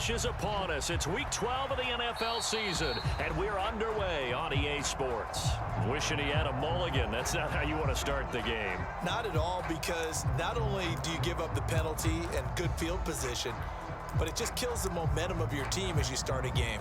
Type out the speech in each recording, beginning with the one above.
rush is upon us. It's Week 12 of the NFL season, and we're underway on EA Sports. Wishing he had a mulligan. That's not how you want to start the game. Not at all, because not only do you give up the penalty and good field position, but it just kills the momentum of your team as you start a game.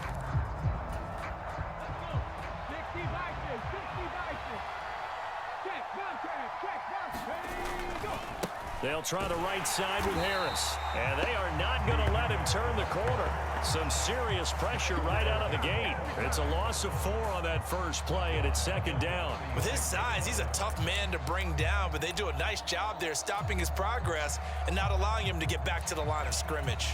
They'll try the right side with Harris, and they are not going to let him turn the corner. Some serious pressure right out of the gate. It's a loss of 4 on that first play, and it's second down. With his size, he's a tough man to bring down, but they do a nice job there stopping his progress and not allowing him to get back to the line of scrimmage.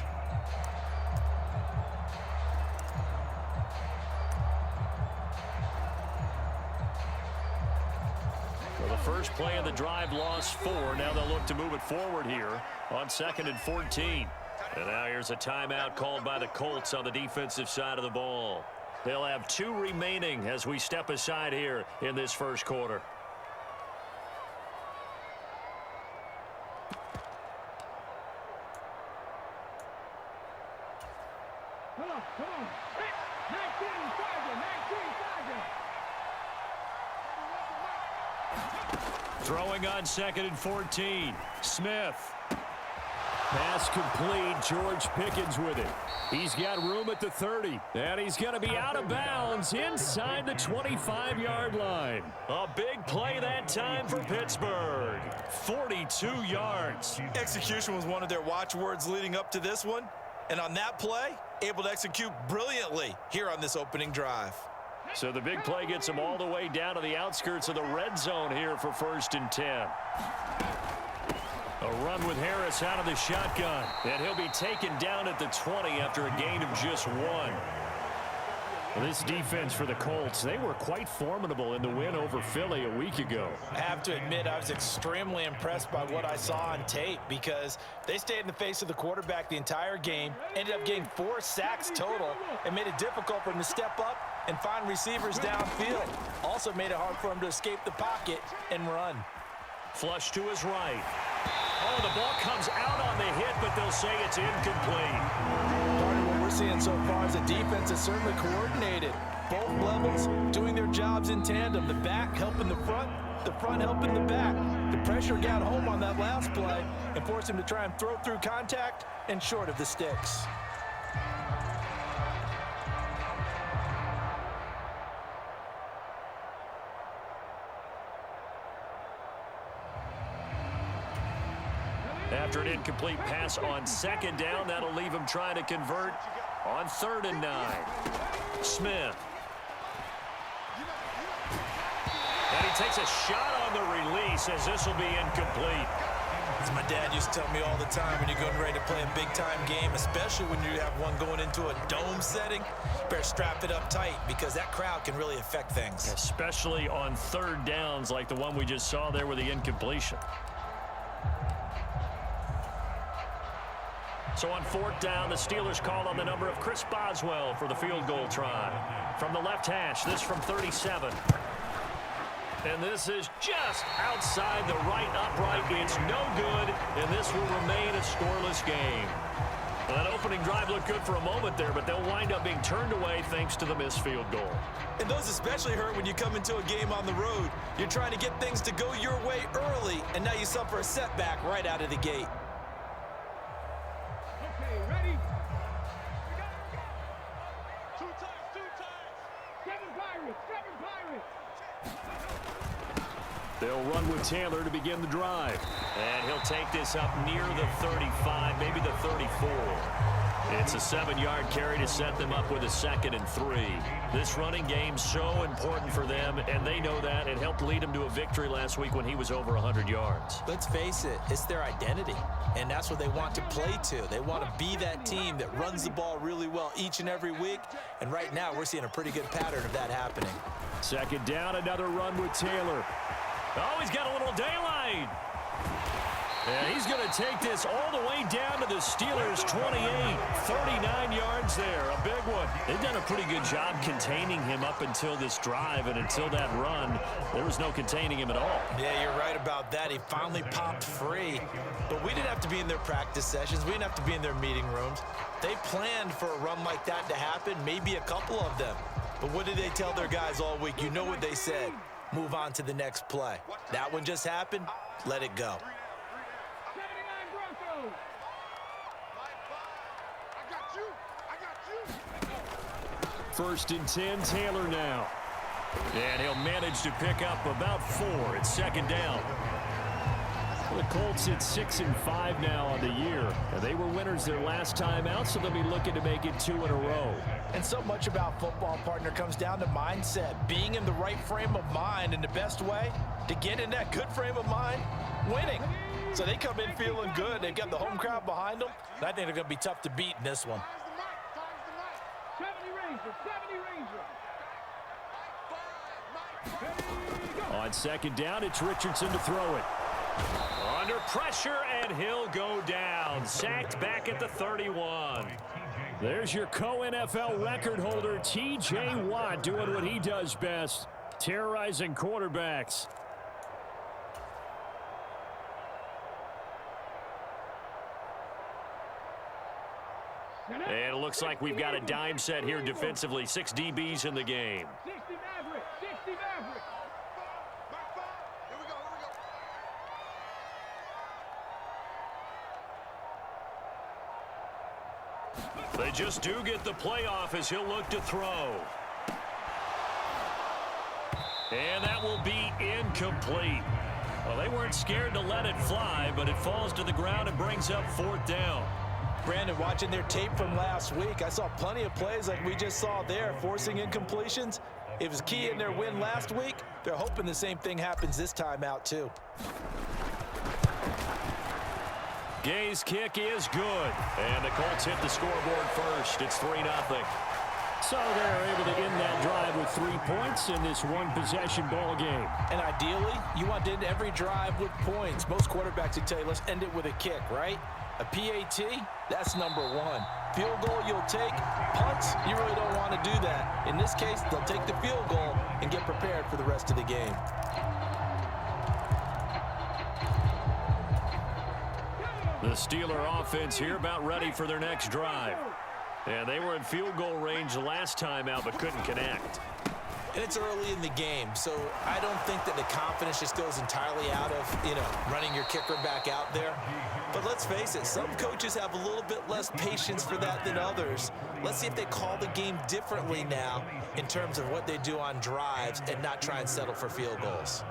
First play of the drive lost 4. Now they'll look to move it forward here on 2nd and 14. And now here's a timeout called by the Colts on the defensive side of the ball. They'll have 2 remaining as we step aside here in this first quarter. Come on. 19, Throwing on 2nd and 14. Smith. Pass complete. George Pickens with it. He's got room at the 30. And he's going to be out of bounds inside the 25-yard line. A big play that time for Pittsburgh. 42 yards. Execution was one of their watchwords leading up to this one. And on that play, able to execute brilliantly here on this opening drive. So the big play gets him all the way down to the outskirts of the red zone here for 1st and 10. A run with Harris out of the shotgun. And he'll be taken down at the 20 after a gain of just 1. Well, this defense for the Colts, they were quite formidable in the win over Philly a week ago. I have to admit, I was extremely impressed by what I saw on tape, because they stayed in the face of the quarterback the entire game, ended up getting 4 sacks total, and made it difficult for him to step up and find receivers downfield. Also made it hard for him to escape the pocket and run. Flush to his right. Oh, the ball comes out on the hit, but they'll say it's incomplete. Part of what we're seeing so far is the defense is certainly coordinated. Both levels doing their jobs in tandem. The back helping the front helping the back. The pressure got home on that last play and forced him to try and throw through contact and short of the sticks. After an incomplete pass on 2nd down, that'll leave him trying to convert on 3rd and 9. Smith. And he takes a shot on the release as this will be incomplete. As my dad used to tell me all the time, when you're getting ready to play a big-time game, especially when you have one going into a dome setting, you better strap it up tight, because that crowd can really affect things. Especially on 3rd downs like the one we just saw there with the incompletion. So on 4th down, the Steelers call on the number of Chris Boswell for the field goal try. From the left hash, this from 37. And this is just outside the right upright. It's no good, and this will remain a scoreless game. Well, that opening drive looked good for a moment there, but they'll wind up being turned away thanks to the missed field goal. And those especially hurt when you come into a game on the road. You're trying to get things to go your way early, and now you suffer a setback right out of the gate. They'll run with Taylor to begin the drive. And he'll take this up near the 35, maybe the 34. It's a 7-yard carry to set them up with a 2nd and 3. This running game's so important for them, and they know that. It helped lead them to a victory last week when he was over 100 yards. Let's face it, it's their identity, and that's what they want to play to. They want to be that team that runs the ball really well each and every week, and right now we're seeing a pretty good pattern of that happening. 2nd down, another run with Taylor. Oh, he's got a little daylight. And he's going to take this all the way down to the Steelers' 28. 39 yards there, a big one. They've done a pretty good job containing him up until this drive, and until that run, there was no containing him at all. Yeah, you're right about that. He finally popped free. But we didn't have to be in their practice sessions. We didn't have to be in their meeting rooms. They planned for a run like that to happen, maybe a couple of them. But what did they tell their guys all week? You know what they said. Move on to the next play. That one just happened. Let it go. 79 Broncos. First and 10, Taylor now. And he'll manage to pick up about 4. It's second down. The Colts at 6-5 now on the year. And they were winners their last time out, so they'll be looking to make it 2 in a row. And so much about football, partner, comes down to mindset. Being in the right frame of mind, and the best way to get in that good frame of mind, winning. So they come in feeling good. They've got the home crowd behind them. And I think they're going to be tough to beat in this one. 70 Rangers, 70 Rangers. On second down, it's Richardson to throw it. Under pressure, and he'll go down. Sacked back at the 31. There's your co-NFL record holder, T.J. Watt, doing what he does best, terrorizing quarterbacks. And it looks like we've got a dime set here defensively. 6 DBs in the game. 60 Maverick, 60 Maverick. They just do get the playoff as he'll look to throw. And that will be incomplete. Well, they weren't scared to let it fly, but it falls to the ground and brings up 4th down. Brandon, watching their tape from last week, I saw plenty of plays like we just saw there, forcing incompletions. It was key in their win last week. They're hoping the same thing happens this time out, too. Gay's kick is good. And the Colts hit the scoreboard first. It's 3-0. So they're able to end that drive with 3 points in this one-possession ball game. And ideally, you want to end every drive with points. Most quarterbacks would tell you, let's end it with a kick, right? A PAT, that's number 1. Field goal you'll take. Punts, you really don't want to do that. In this case, they'll take the field goal and get prepared for the rest of the game. The Steeler offense here about ready for their next drive. And they were in field goal range the last time out, but couldn't connect. And it's early in the game, so I don't think that the confidence just goes entirely out of, running your kicker back out there. But let's face it, some coaches have a little bit less patience for that than others. Let's see if they call the game differently now in terms of what they do on drives and not try and settle for field goals.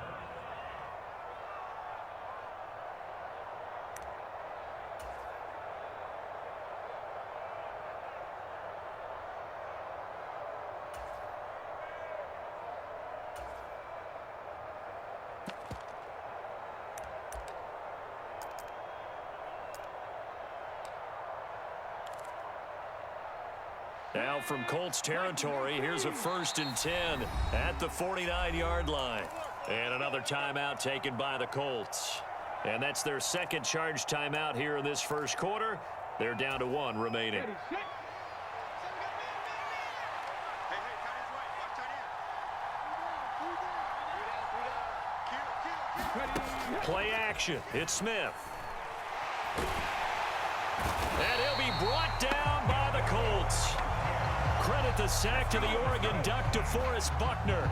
Now from Colts territory, here's a 1st and 10 at the 49-yard line. And another timeout taken by the Colts. And that's their second charge timeout here in this first quarter. They're down to 1 remaining. Play action. It's Smith. And he'll be brought down by the Colts. Credit the sack to the Oregon Duck, DeForest Buckner.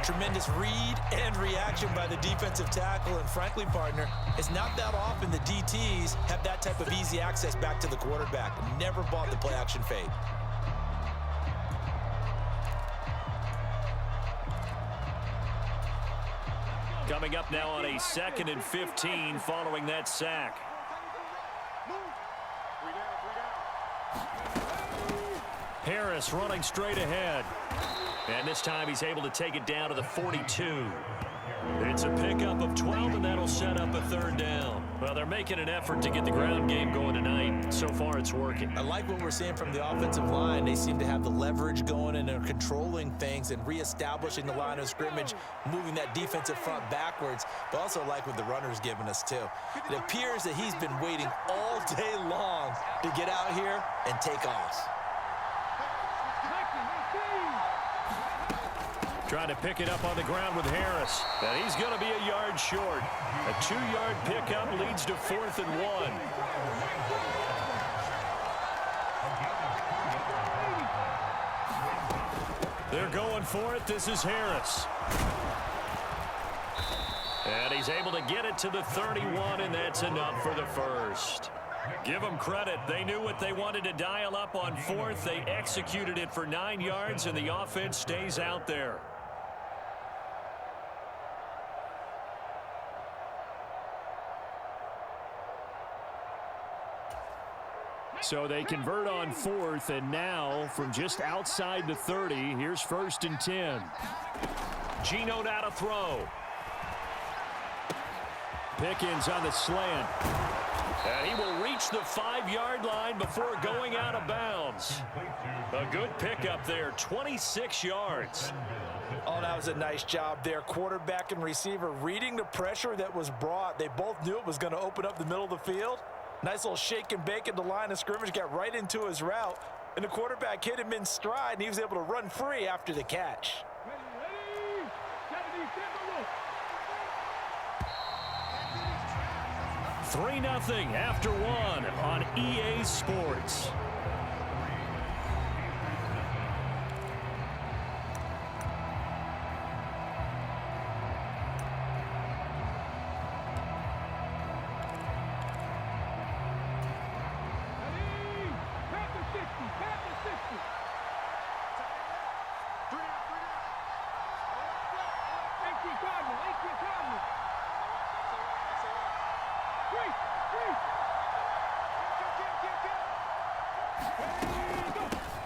Tremendous read and reaction by the defensive tackle. And frankly, partner, it's not that often the DTs have that type of easy access back to the quarterback. Never bought the play action fade. Coming up now on a 2nd and 15 following that sack. Harris running straight ahead. And this time he's able to take it down to the 42. It's a pickup of 12, and that'll set up a third down. Well, they're making an effort to get the ground game going tonight. So far, it's working. I like what we're seeing from the offensive line. They seem to have the leverage going, and they're controlling things and reestablishing the line of scrimmage, moving that defensive front backwards, but also like what the runner's giving us, too. It appears that he's been waiting all day long to get out here and take off. Trying to pick it up on the ground with Harris. And he's going to be a yard short. A 2-yard pickup leads to 4th and 1. They're going for it. This is Harris. And he's able to get it to the 31, and that's enough for the first. Give them credit. They knew what they wanted to dial up on 4th. They executed it for 9 yards, and the offense stays out there. So they convert on 4th, and now from just outside the 30, here's 1st and 10. Geno now to throw. Pickens on the slant. And he will reach the 5-yard line before going out of bounds. A good pickup there, 26 yards. Oh, that was a nice job there. Quarterback and receiver reading the pressure that was brought. They both knew it was going to open up the middle of the field. Nice little shake and bake at the line of scrimmage, got right into his route, and the quarterback hit him in stride, and he was able to run free after the catch. 3-0 after 1 on EA Sports.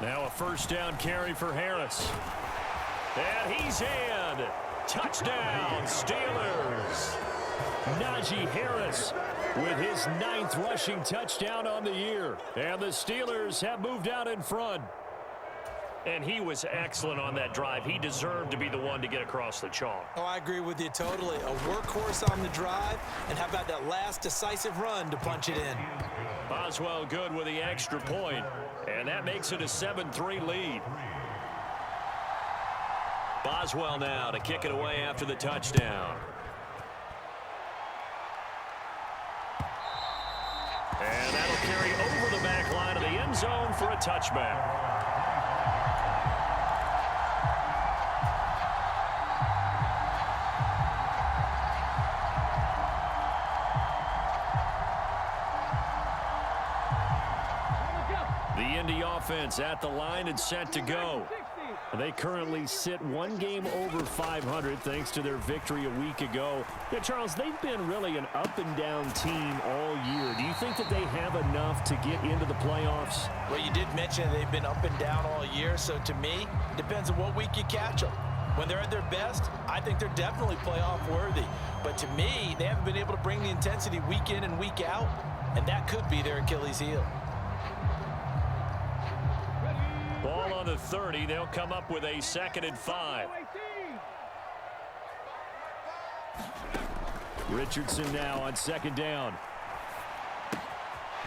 Now a first down carry for Harris. And he's in. Touchdown, Steelers. Najee Harris with his 9th rushing touchdown on the year. And the Steelers have moved out in front. And he was excellent on that drive. He deserved to be the one to get across the chalk. Oh, I agree with you totally. A workhorse on the drive, and how about that last decisive run to punch it in? Boswell good with the extra point, and that makes it a 7-3 lead. Boswell now to kick it away after the touchdown. And that'll carry over the back line of the end zone for a touchback. The Indy offense at the line and set to go. They currently sit 1 game over 500 thanks to their victory a week ago. Yeah, Charles, they've been really an up-and-down team all year. Do you think that they have enough to get into the playoffs? Well, you did mention they've been up and down all year, so to me, it depends on what week you catch them. When they're at their best, I think they're definitely playoff worthy. But to me, they haven't been able to bring the intensity week in and week out, and that could be their Achilles heel. Ball on the 30. They'll come up with a 2nd and 5. Richardson now on 2nd down.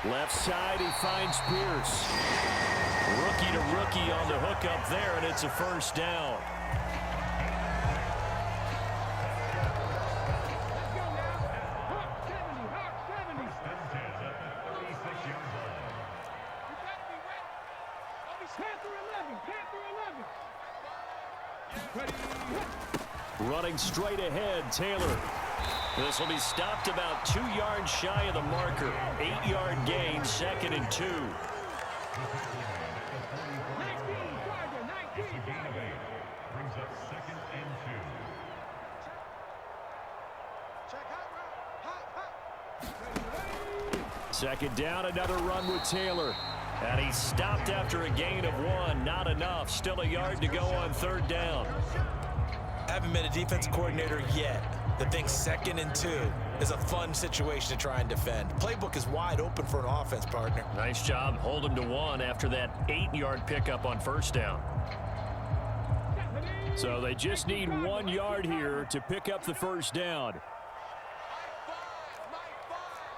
Left side, he finds Pierce. Rookie to rookie on the hook up there, and it's a first down. Running straight ahead, Taylor. This will be stopped about 2 yards shy of the marker. 8-yard gain, 2nd and 2. Second down, another run with Taylor. And he stopped after a gain of 1. Not enough. Still a yard to go on 3rd down. I haven't met a defense coordinator yet that thinks 2nd and 2 is a fun situation to try and defend. Playbook is wide open for an offense, partner. Nice job. Hold him to 1 after that 8-yard pickup on 1st down. So they just need 1 yard here to pick up the 1st down.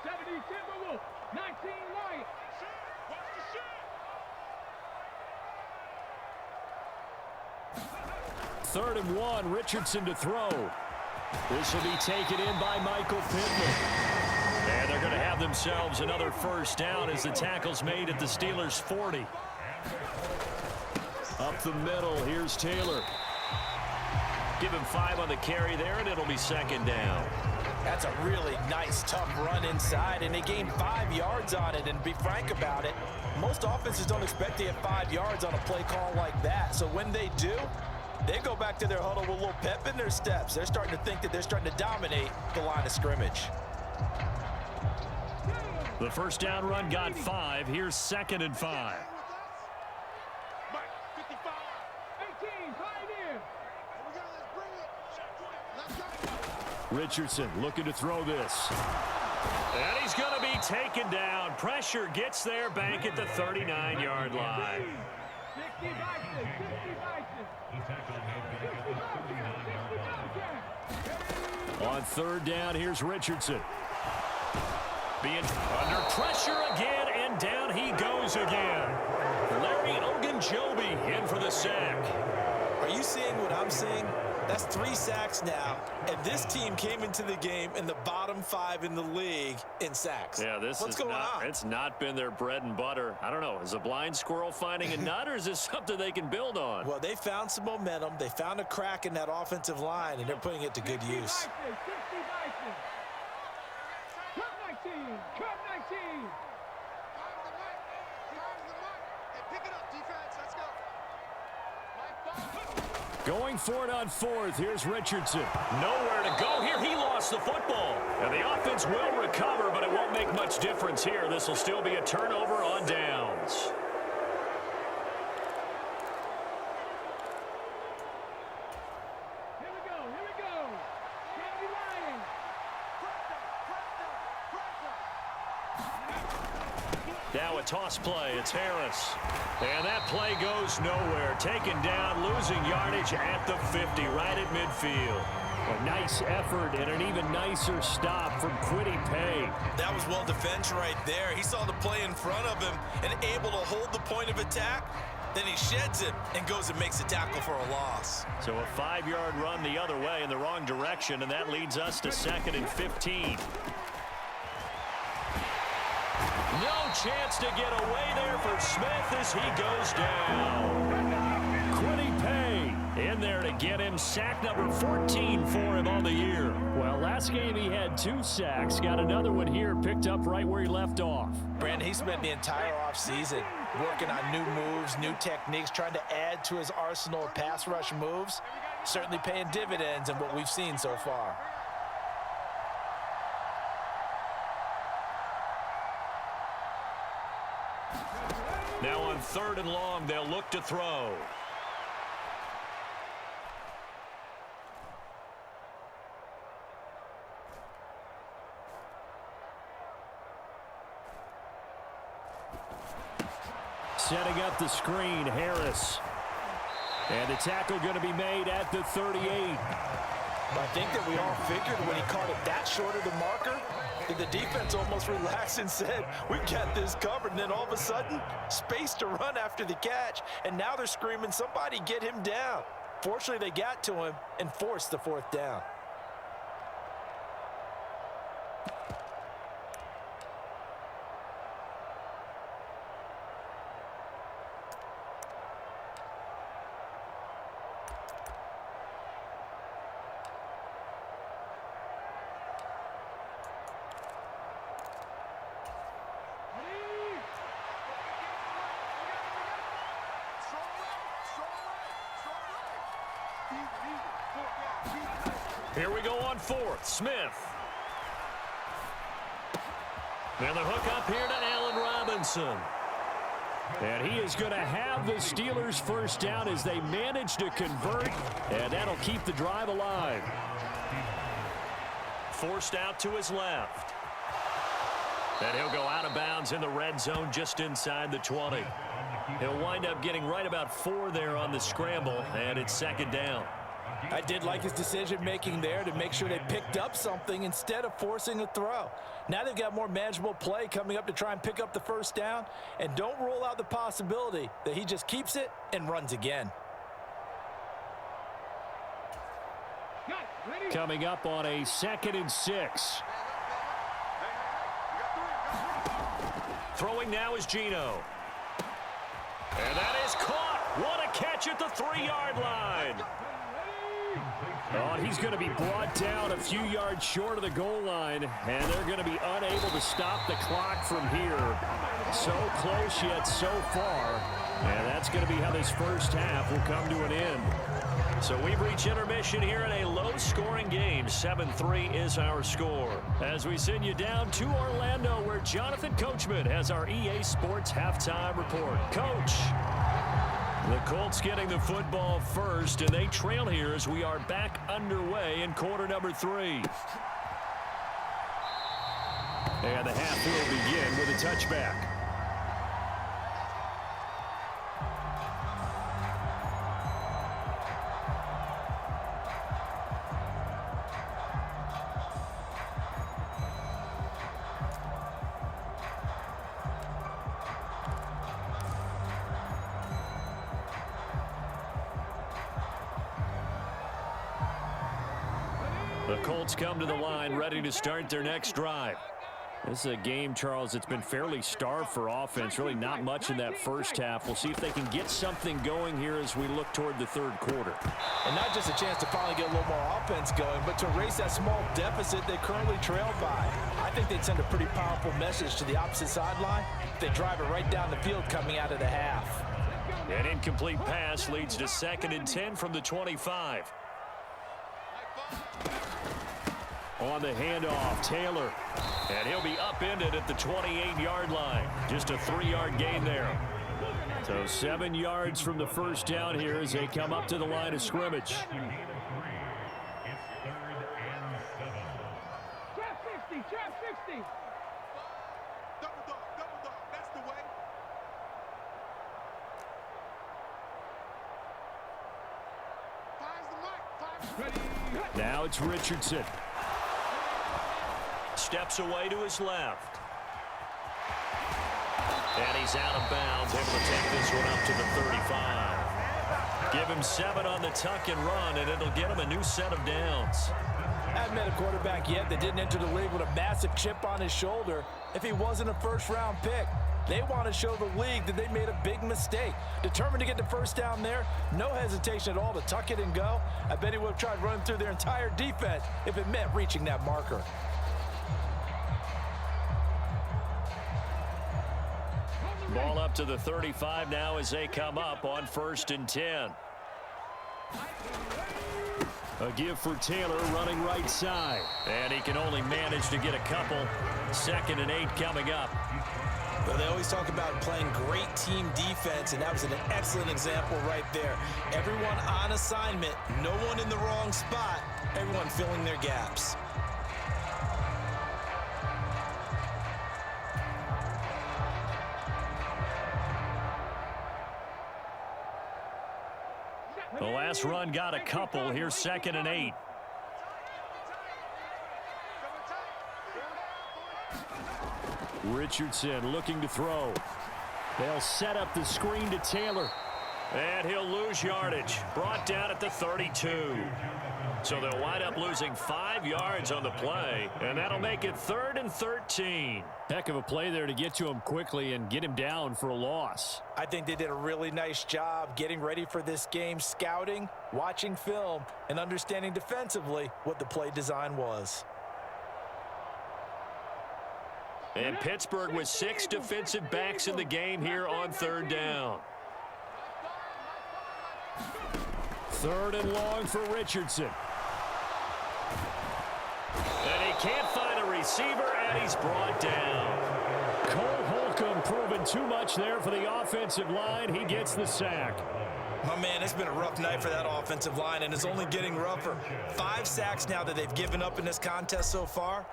70 Timberwolves, 19 Lions. 3rd and 1, Richardson to throw. This will be taken in by Michael Pittman. And they're going to have themselves another 1st down as the tackle's made at the Steelers' 40. Up the middle, here's Taylor. Give him 5 on the carry there, and it'll be 2nd down. That's a really nice, tough run inside, and they gained 5 yards on it. And to be frank about it, most offenses don't expect to get 5 yards on a play call like that. So when they do, they go back to their huddle with a little pep in their steps. They're starting to think that they're starting to dominate the line of scrimmage. The 1st down run got 5. Here's 2nd and 5. 18, Pioneer. Richardson looking to throw this. And he's going to be taken down. Pressure gets there back at the 39-yard line. 60 Bison, 60 Bison. On 3rd down, here's Richardson. Being under pressure again, and down he goes again. Larry Ogunjobi in for the sack. Are you seeing what I'm seeing? That's 3 sacks now, and this team came into the game in the bottom 5 in the league in sacks. Yeah, What's going on? It's not been their bread and butter. I don't know. Is a blind squirrel finding a nut, or is this something they can build on? Well, they found some momentum. They found a crack in that offensive line, and they're putting it to good use. 60 Bison. Cut 19, cut 19. Going for it on 4th. Here's Richardson. Nowhere to go here. He lost the football. And the offense will recover, but it won't make much difference here. This will still be a turnover on downs. Here we go, here we go. 70 Lions. Now a toss play. It's Harris. And that play goes nowhere. Taken down, losing yardage at the 50, right at midfield. A nice effort and an even nicer stop from Kwity Paye. That was well defense right there. He saw the play in front of him and able to hold the point of attack. Then he sheds it and goes and makes a tackle for a loss. So a 5-yard run the other way in the wrong direction, and that leads us to 2nd and 15. No chance to get away there for Smith as he goes down. Kwity Paye in there to get him sack number 14 for him on the year. Well, last game he had 2 sacks. Got another one here, picked up right where he left off. Brandon, he spent the entire offseason working on new moves, new techniques, trying to add to his arsenal of pass rush moves. Certainly paying dividends in what we've seen so far. Now on 3rd and long, they'll look to throw. Setting up the screen, Harris. And the tackle going to be made at the 38. I think that we all figured when he caught it that short of the marker, that the defense almost relaxed and said, we've got this covered. And then all of a sudden, space to run after the catch. And now they're screaming, somebody get him down. Fortunately, they got to him and forced the 4th down. Here we go on 4th. Smith. And the hook up here to Allen Robinson. And he is going to have the Steelers first down as they manage to convert, and that'll keep the drive alive. Forced out to his left. And he'll go out of bounds in the red zone just inside the 20. He'll wind up getting right about 4 there on the scramble, and it's second down. I did like his decision-making there to make sure they picked up something instead of forcing a throw. Now they've got more manageable play coming up to try and pick up the first down, and don't rule out the possibility that he just keeps it and runs again. Coming up on a 2nd and 6. Throwing now is Geno. And that is caught. What a catch at the 3-yard line. Oh, he's going to be brought down a few yards short of the goal line, and they're going to be unable to stop the clock from here. So close yet so far, and that's going to be how this first half will come to an end. So we've reached intermission here in a low-scoring game. 7-3 is our score. As we send you down to Orlando, where Jonathan Coachman has our EA Sports halftime report. Coach. The Colts getting the football first, and they trail here as we are back underway in quarter number 3. And the half will begin with a touchback. The Colts come to the line ready to start their next drive. This is a game, Charles, that's been fairly starved for offense. Really not much in that first half. We'll see if they can get something going here as we look toward the third quarter. And not just a chance to finally get a little more offense going, but to erase that small deficit they currently trail by. I think they'd send a pretty powerful message to the opposite sideline if they drive it right down the field coming out of the half. An incomplete pass leads to 2nd and 10 from the 25. On the handoff, Taylor. And he'll be upended at the 28-yard line. Just a 3-yard gain there. So 7 yards from the first down here as they come up to the line of scrimmage. Trap 60, trap 60. Double dog, that's the way. Fires the mic, Now it's Richardson. Steps away to his left. And he's out of bounds, able to take this one up to the 35. Give him 7 on the tuck and run, and it'll get him a new set of downs. I haven't met a quarterback yet that didn't enter the league with a massive chip on his shoulder if he wasn't a first-round pick. They want to show the league that they made a big mistake. Determined to get the first down there, no hesitation at all to tuck it and go. I bet he would have tried running through their entire defense if it meant reaching that marker. Ball up to the 35 now as they come up on 1st and 10. A give for Taylor running right side. And he can only manage to get a couple. 2nd and 8 coming up. Well, they always talk about playing great team defense, and that was an excellent example right there. Everyone on assignment, no one in the wrong spot, everyone filling their gaps. The last run got a couple. Here's 2nd and 8. Richardson looking to throw. They'll set up the screen to Taylor. And he'll lose yardage. Brought down at the 32. So they'll wind up losing 5 yards on the play. And that'll make it 3rd and 13. Heck of a play there to get to him quickly and get him down for a loss. I think they did a really nice job getting ready for this game, scouting, watching film, and understanding defensively what the play design was. And Pittsburgh with 6 defensive backs in the game here on 3rd down. 3rd and long for Richardson. And he can't find a receiver, and he's brought down. Cole Holcomb proving too much there for the offensive line. He gets the sack. My man, it's been a rough night for that offensive line, and it's only getting rougher. 5 sacks now that they've given up in this contest so far.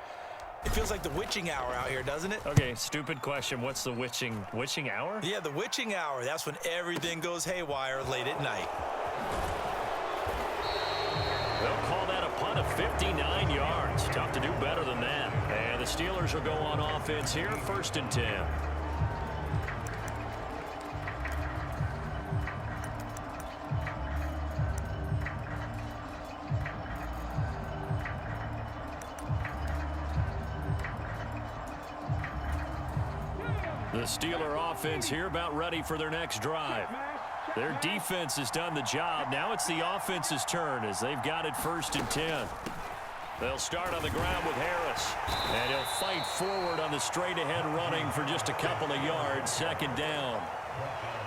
It feels like the witching hour out here, doesn't it? Okay, stupid question. What's the witching hour? Yeah, the witching hour. That's when everything goes haywire late at night. They'll call that a punt of 59 yards. Tough to do better than that. And the Steelers will go on offense here, 1st and 10. The Steeler offense here about ready for their next drive. Their defense has done the job. Now it's the offense's turn as they've got it 1st and 10. They'll start on the ground with Harris. And he'll fight forward on the straight-ahead running for just a couple of yards, 2nd down.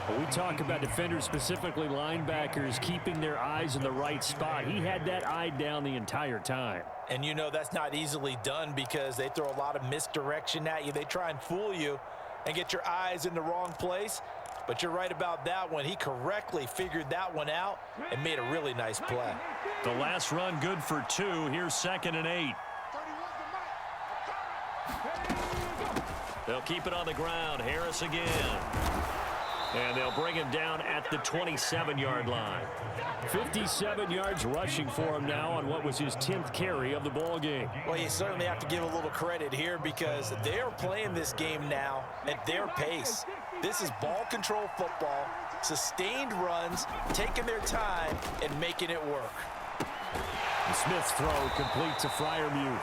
When we talk about defenders, specifically linebackers, keeping their eyes in the right spot. He had that eye down the entire time. And you know that's not easily done because they throw a lot of misdirection at you. They try and fool you and get your eyes in the wrong place. But you're right about that one. He correctly figured that one out and made a really nice play. The last run good for 2. Here's 2nd and 8. They'll keep it on the ground. Harris again. And they'll bring him down at the 27-yard line. 57 yards rushing for him now on what was his 10th carry of the ball game. Well, you certainly have to give a little credit here because they're playing this game now at their pace. This is ball control football, sustained runs, taking their time and making it work. Smith's throw complete to Freiermuth.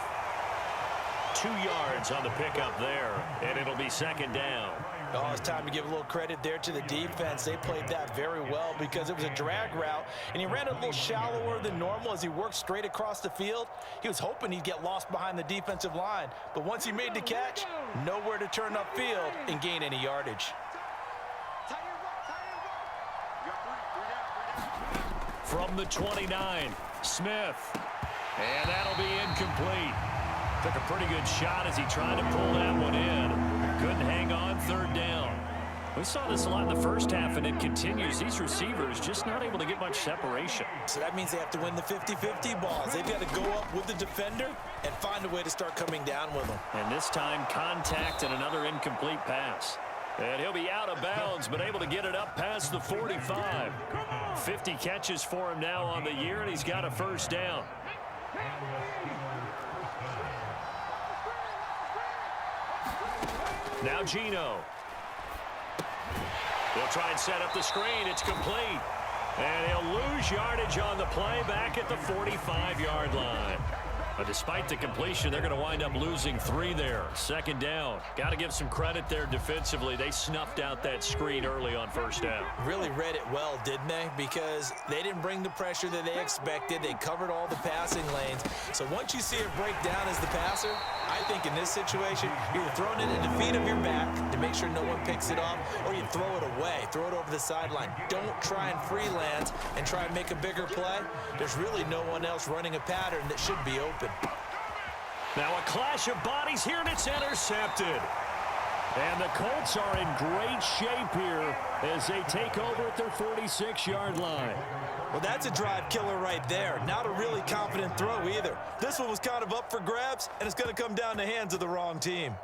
2 yards on the pickup there, and it'll be 2nd down. Oh, it's time to give a little credit there to the defense. They played that very well because it was a drag route, and he ran a little shallower than normal as he worked straight across the field. He was hoping he'd get lost behind the defensive line, but once he made the catch, nowhere to turn upfield and gain any yardage. From the 29, Smith. And that'll be incomplete. Took a pretty good shot as he tried to pull that one in. Couldn't hang on, 3rd down. We saw this a lot in the first half, and it continues. These receivers just not able to get much separation. So that means they have to win the 50-50 balls. They've got to go up with the defender and find a way to start coming down with them. And this time, contact and another incomplete pass. And he'll be out of bounds, but able to get it up past the 45. 50 catches for him now on the year, and he's got a 1st down. Now Gino. They'll try and set up the screen. It's complete. And he'll lose yardage on the play back at the 45-yard line. But despite the completion, they're going to wind up losing 3 there. 2nd down. Got to give some credit there defensively. They snuffed out that screen early on 1st down. Really read it well, didn't they? Because they didn't bring the pressure that they expected. They covered all the passing lanes. So once you see it break down as the passer, I think in this situation, you're throwing it in the feet of your back to make sure no one picks it off, or you throw it away, throw it over the sideline. Don't try and freelance and try and make a bigger play. There's really no one else running a pattern that should be open. Now a clash of bodies here, and it's intercepted. And the Colts are in great shape here as they take over at their 46-yard line. Well, that's a drive killer right there. Not a really confident throw either. This one was kind of up for grabs, and it's going to come down the hands of the wrong team.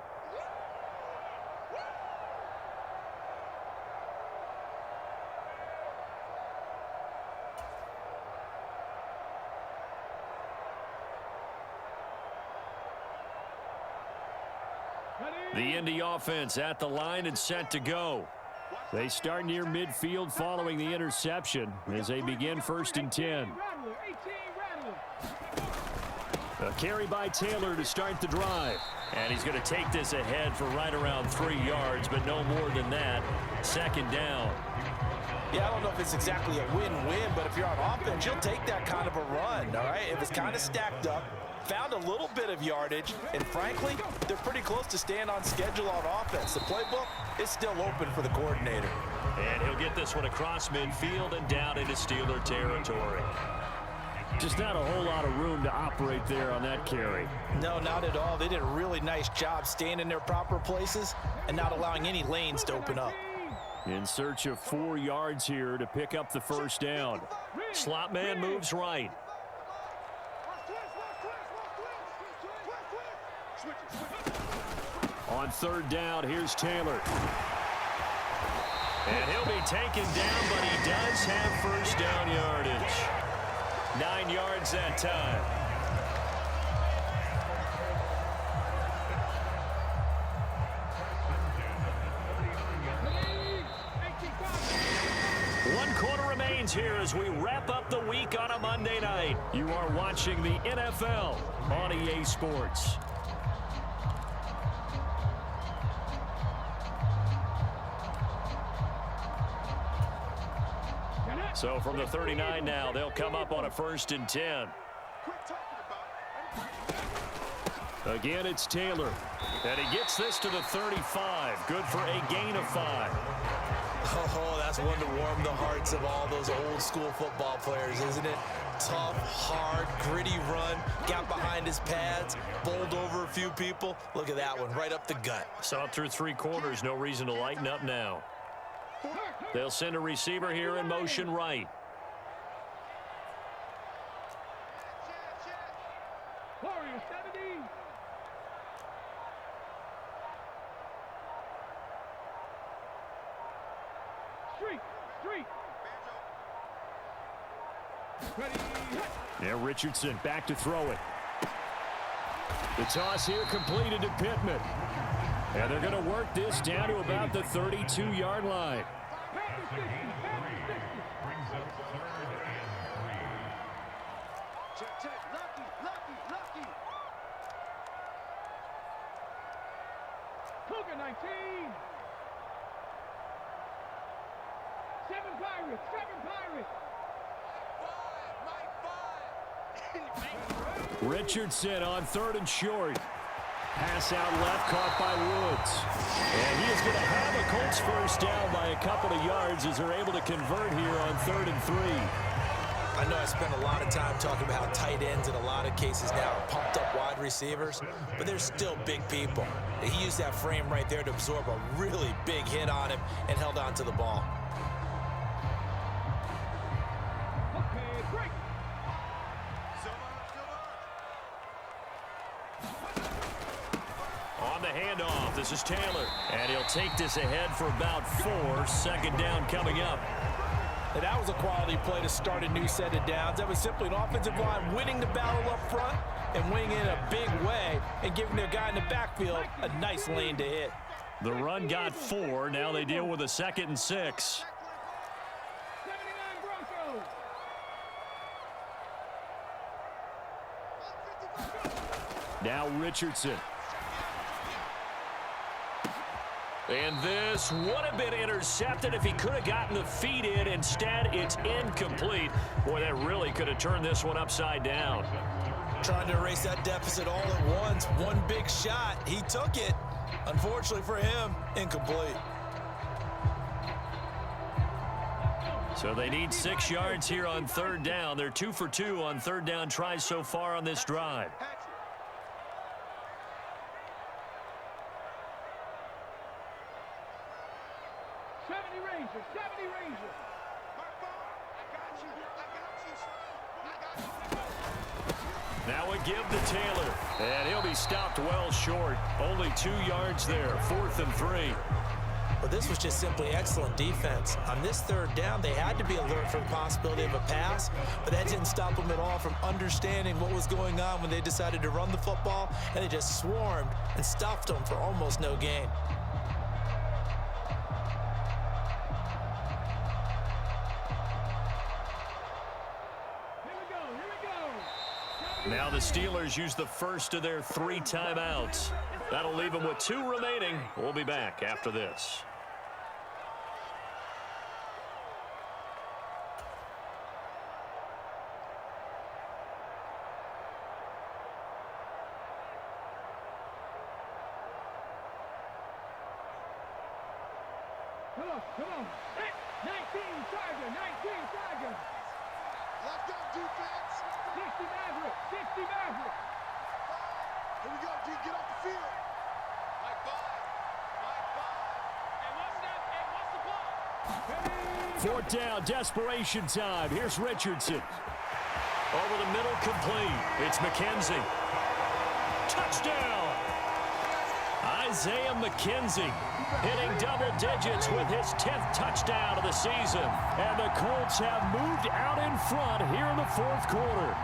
The Indy offense at the line and set to go. They start near midfield following the interception as they begin 1st and 10. A carry by Taylor to start the drive. And he's going to take this ahead for right around 3 yards, but no more than that. 2nd down. Yeah, I don't know if it's exactly a win-win, but if you're on offense, you'll take that kind of a run, all right? If it's kind of stacked up, found a little bit of yardage, and frankly, they're pretty close to staying on schedule on offense. The playbook is still open for the coordinator. And he'll get this one across midfield and down into Steeler territory. Just not a whole lot of room to operate there on that carry. No, not at all. They did a really nice job staying in their proper places and not allowing any lanes to open up. In search of 4 yards here to pick up the first down. Slot man moves right. On third down, here's Taylor. And he'll be taken down, but he does have first down yardage. 9 yards that time. One quarter remains here as we wrap up the week on a Monday night. You are watching the NFL on EA Sports. So from the 39 now, they'll come up on a 1st and 10. Again, it's Taylor. And he gets this to the 35. Good for a gain of 5. Oh, that's one to warm the hearts of all those old school football players, isn't it? Tough, hard, gritty run, got behind his pads, bowled over a few people. Look at that one, right up the gut. Saw it through 3 quarters, no reason to lighten up now. They'll send a receiver here in motion right. Warriors 70. Street. Ready. Now Richardson back to throw it. The toss here completed to Pittman. And they're going to work this down to about the 32-yard line. Lucky. Cougar 19. 7 Pirates. Richardson on 3rd and short. Pass out left, caught by Woods. And he is going to have a Colts first down by a couple of yards as they're able to convert here on 3rd and 3. I know I spent a lot of time talking about how tight ends in a lot of cases now are pumped up wide receivers, but they're still big people. He used that frame right there to absorb a really big hit on him and held on to the ball. Okay, break. On the handoff, this is Taylor. And he'll take this ahead for about 4. 2nd down coming up. And that was a quality play to start a new set of downs. That was simply an offensive line winning the battle up front and winning in a big way and giving their guy in the backfield a nice lane to hit. The run got 4. Now they deal with a 2nd and 6. 79 Broncos. Now Richardson. And this would have been intercepted if he could have gotten the feet in. Instead, it's incomplete. Boy, that really could have turned this one upside down. Trying to erase that deficit all at once. One big shot. He took it. Unfortunately for him, incomplete. So they need 6 yards here on 3rd down. They're 2 for 2 on 3rd down tries so far on this drive. 70 Rangers. Now a give to Taylor. And he'll be stopped well short. Only 2 yards there. 4th and 3. But this was just simply excellent defense. On this 3rd down, they had to be alert for the possibility of a pass, but that didn't stop them at all from understanding what was going on when they decided to run the football, and they just swarmed and stuffed them for almost no gain. Now the Steelers use the first of their 3 timeouts. That'll leave them with 2 remaining. We'll be back after this. Come on. 19 Tiger. Lock down defense. 60 Maverick. 60 Maverick. Here we go, D. Get off the field. Mike 5. Mike 5. Hey, what's the ball? Fourth down, desperation time. Here's Richardson. Over the middle, complete. It's McKenzie. Touchdown! Isaiah McKenzie hitting double digits with his 10th touchdown of the season. And the Colts have moved out in front here in the fourth quarter.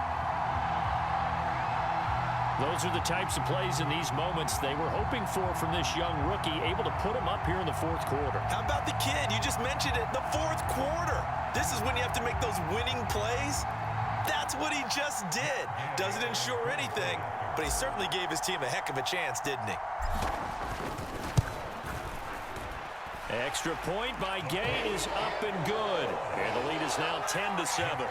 Those are the types of plays in these moments they were hoping for from this young rookie, able to put him up here in the fourth quarter. How about the kid? You just mentioned it, the fourth quarter. This is when you have to make those winning plays. That's what he just did. Doesn't ensure anything, but he certainly gave his team a heck of a chance, didn't he? Extra point by Gay is up and good. And the lead is now 10-7.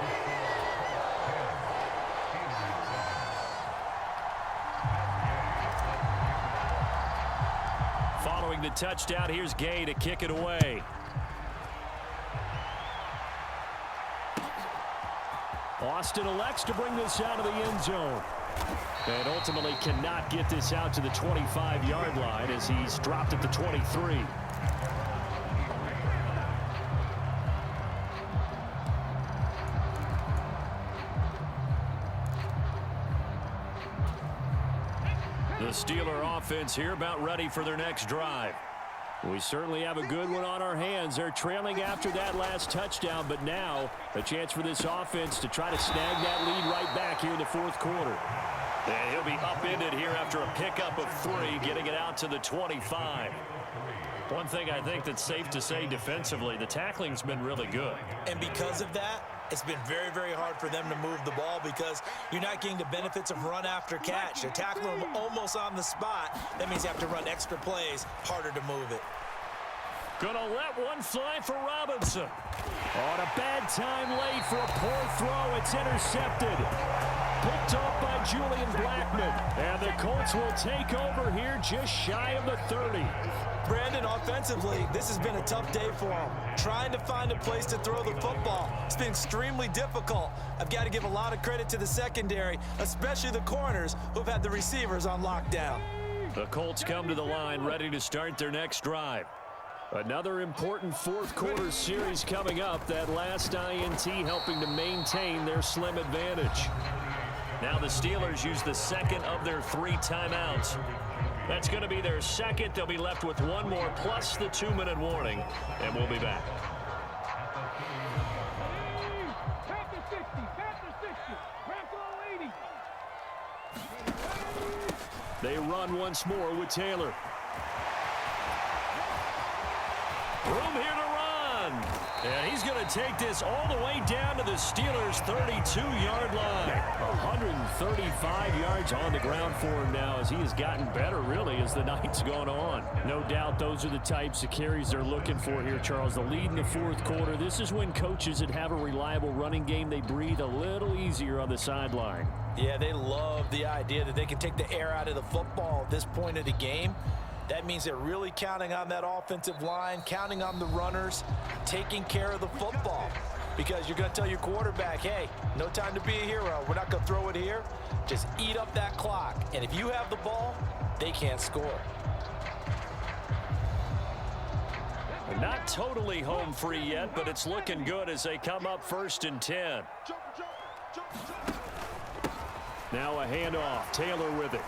Following the touchdown, here's Gay to kick it away. Austin elects to bring this out of the end zone. And ultimately cannot get this out to the 25-yard line as he's dropped at the 23. The Steeler offense here about ready for their next drive. We certainly have a good one on our hands. They're trailing after that last touchdown, but now a chance for this offense to try to snag that lead right back here in the fourth quarter. And he'll be upended here after a pickup of 3, getting it out to the 25. One thing I think that's safe to say defensively, the tackling's been really good. And because of that, it's been very, very hard for them to move the ball because you're not getting the benefits of run after catch. They're tackling them almost on the spot. That means you have to run extra plays, harder to move it. Gonna let one fly for Robinson. On a bad time late for a poor throw. It's intercepted. Picked off by Julian Blackman. And the Colts will take over here just shy of the 30. Brandon, offensively, this has been a tough day for him. Trying to find a place to throw the football. It's been extremely difficult. I've got to give a lot of credit to the secondary, especially the corners who've had the receivers on lockdown. The Colts come to the line ready to start their next drive. Another important fourth quarter series coming up. That last INT helping to maintain their slim advantage. Now the Steelers use the second of their 3 timeouts. That's going to be their second. They'll be left with one more plus the 2-minute warning, and we'll be back. Panther 60, Panther 60, Panther 80. They run once more with Taylor. Room here to run. And he's going to take this all the way down to the Steelers' 32-yard line. 135 yards on the ground for him now as he has gotten better, really, as the night's gone on. No doubt those are the types of carries they're looking for here, Charles. The lead in the fourth quarter. This is when coaches that have a reliable running game, they breathe a little easier on the sideline. Yeah, they love the idea that they can take the air out of the football at this point of the game. That means they're really counting on that offensive line, counting on the runners, taking care of the football. Because you're going to tell your quarterback, hey, no time to be a hero. We're not going to throw it here. Just eat up that clock. And if you have the ball, they can't score. They're not totally home free yet, but it's looking good as they come up 1st and 10. Now a handoff. Taylor with it.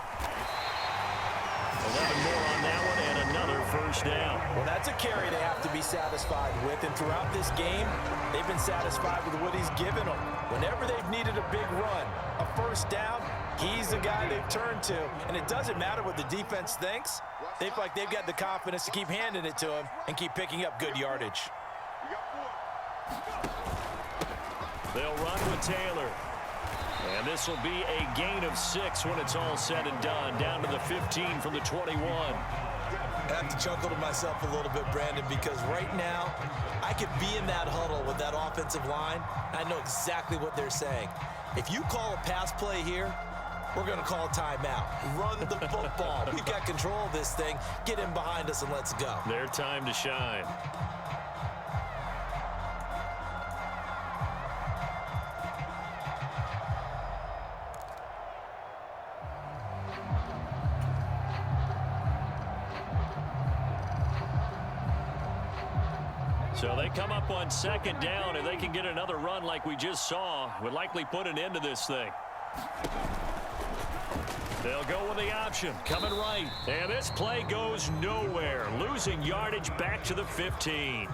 11 more on that one and another first down. Well, that's a carry they have to be satisfied with. And throughout this game, they've been satisfied with what he's given them. Whenever they've needed a big run, a first down, he's the guy they've turned to. And it doesn't matter what the defense thinks. They feel like they've got the confidence to keep handing it to him and keep picking up good yardage. They'll run with Taylor. And this will be a gain of 6 when it's all said and done. Down to the 15 from the 21. I have to chuckle to myself a little bit, Brandon, because right now I could be in that huddle with that offensive line. I know exactly what they're saying. If you call a pass play here, we're going to call a timeout. Run the football. We've got control of this thing. Get in behind us and let's go. Their time to shine. So they come up on second down. If they can get another run like we just saw, would likely put an end to this thing. They'll go with the option, coming right. And this play goes nowhere, losing yardage back to the 15.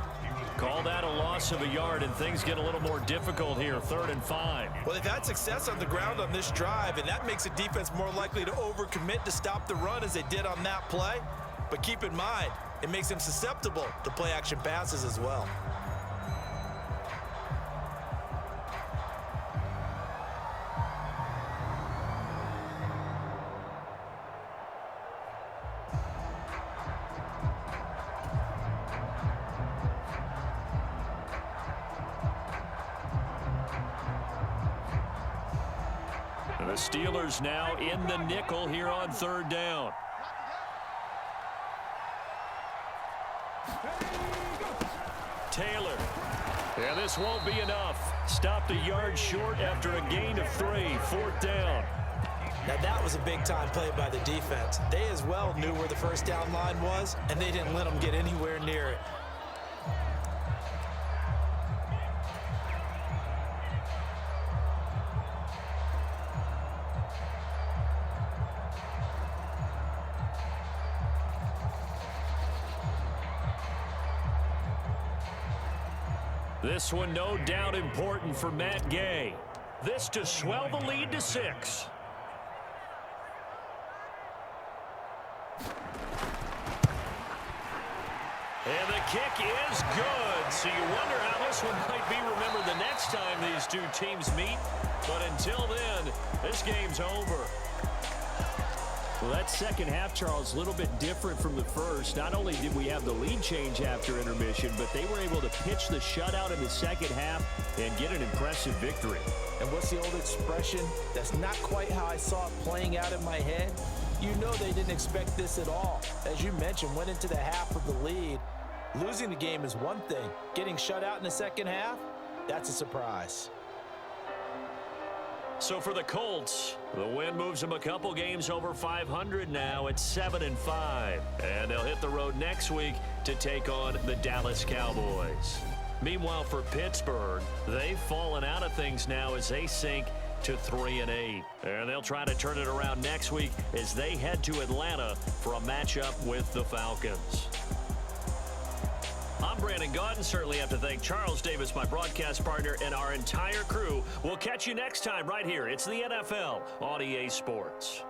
Call that a loss of a yard, and things get a little more difficult here, 3rd and 5. Well, they've had success on the ground on this drive, and that makes a defense more likely to overcommit to stop the run as they did on that play. But keep in mind, it makes them susceptible to play-action passes as well. The Steelers now in the nickel here on 3rd down. Taylor. And this won't be enough. Stopped a yard short after a gain of 3. 4th down. Now that was a big-time play by the defense. They as well knew where the first down line was, and they didn't let them get anywhere near it. This one no doubt important for Matt Gay. This to swell the lead to 6. And the kick is good. So you wonder how this one might be remembered the next time these two teams meet. But until then, this game's over. Well, that second half, Charles, a little bit different from the first. Not only did we have the lead change after intermission, but they were able to pitch the shutout in the second half and get an impressive victory. And what's the old expression? That's not quite how I saw it playing out in my head. You know they didn't expect this at all. As you mentioned, went into the half of the lead. Losing the game is one thing. Getting shut out in the second half, that's a surprise. So for the Colts, the win moves them a couple games over 500 now at 7-5. And they'll hit the road next week to take on the Dallas Cowboys. Meanwhile, for Pittsburgh, they've fallen out of things now as they sink to 3-8. And they'll try to turn it around next week as they head to Atlanta for a matchup with the Falcons. I'm Brandon Gaudin. Certainly have to thank Charles Davis, my broadcast partner, and our entire crew. We'll catch you next time right here. It's the NFL on EA Sports.